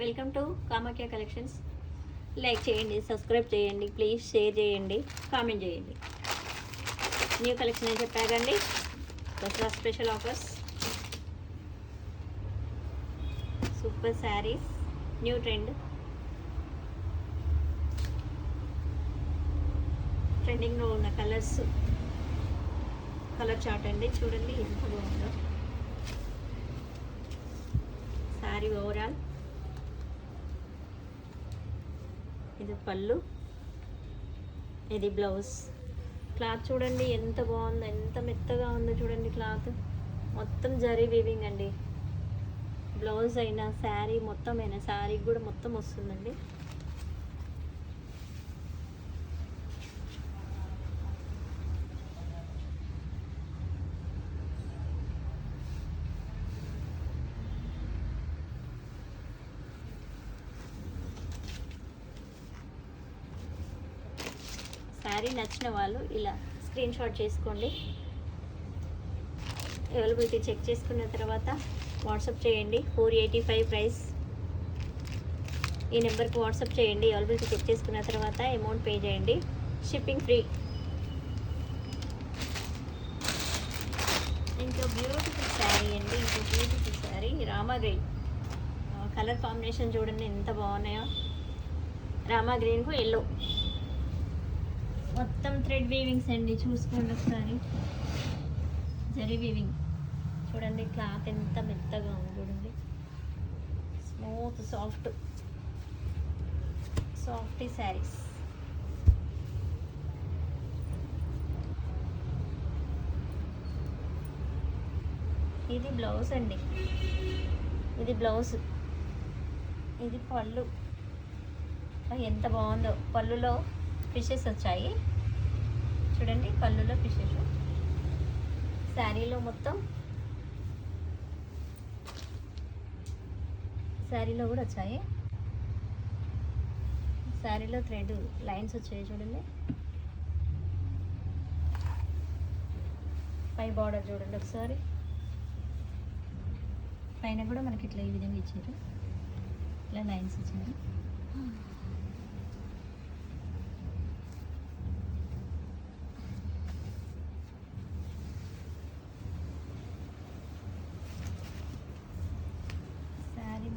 Welcome to Kamakhya collections. Like చేయండి, subscribe చేయండి, please share చేయండి, కామెంట్ చేయండి. న్యూ కలెక్షన్ అని చెప్పారండి. Dasara special offers, super saris, new trend, ట్రెండింగ్లో ఉన్న కలర్స్, కలర్ చార్ట్ అండి. చూడండి ఎంత బాగుందో శారీ ఓవరాల్. ఇది పళ్ళు, ఇది బ్లౌజ్. క్లాత్ చూడండి ఎంత బాగుందో, ఎంత మెత్తగా ఉందో చూడండి. క్లాత్ మొత్తం జరీ వీవింగ్ అండి. బ్లౌజ్ అయినా శారీ మొత్తం అయినా, శారీకి కూడా మొత్తం వస్తుందండి. శారీ నచ్చిన వాళ్ళు ఇలా స్క్రీన్ షాట్ చేసుకోండి. అవైలబిలిటీ చెక్ చేసుకున్న తర్వాత వాట్సాప్ చేయండి. 485 ప్రైస్. ఈ నెంబర్కి వాట్సాప్ చేయండి. అవైలబిలిటీ చెక్ చేసుకున్న తర్వాత అమౌంట్ పే చేయండి. Shipping free. ఇంకో బ్యూటిఫుల్ శారీ అండి. ఇంకో beautiful sari Rama green. Colour combination చూడండి ఎంత బాగున్నాయో. రామా గ్రీన్కు ఎల్లో, మొత్తం థ్రెడ్ వీవింగ్స్ అండి. చూసుకోండి ఒకసారి, జరీ వీవింగ్ చూడండి. క్లాత్ ఎంత మెత్తగా ఉంది చూడండి. Smooth soft saris. ఇది బ్లౌజ్ అండి. ఇది బ్లౌజ్, ఇది పళ్ళు. ఎంత బాగుందో. పళ్ళులో ఫిషెస్ వచ్చాయి చూడండి. పళ్ళులో ఫిషెస్, శారీలో మొత్తం, శారీలో కూడా వచ్చాయి. శారీలో థ్రెడ్ లైన్స్ వచ్చాయి చూడండి. పై బార్డర్ చూడండి ఒకసారి. పైన కూడా మనకి ఇట్లా ఈ విధంగా ఇచ్చారు, ఇలా లైన్స్ ఇచ్చారు.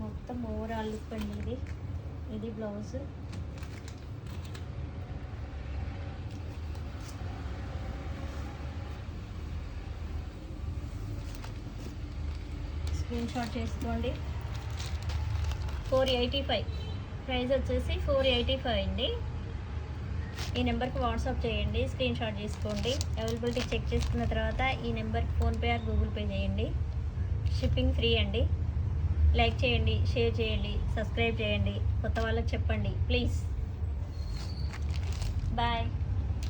మొత్తం ఓవరాల్ లుక్ అండి. ఇది బ్లౌజ్. స్క్రీన్ షాట్ చేసుకోండి. 485 ప్రైస్ వచ్చేసి 485 అండి. ఈ నెంబర్కి వాట్సాప్ చేయండి, స్క్రీన్ షాట్ చేసుకోండి. అవైలబిలిటీ చెక్ చేసుకున్న తర్వాత ఈ నెంబర్కి ఫోన్పే ఆర్ గూగుల్ పే చేయండి. షిప్పింగ్ ఫ్రీ అండి. లైక్ చేయండి, షేర్ చేయండి, సబ్స్క్రైబ్ చేయండి. కొత్త వాళ్ళకి చెప్పండి ప్లీజ్. బాయ్.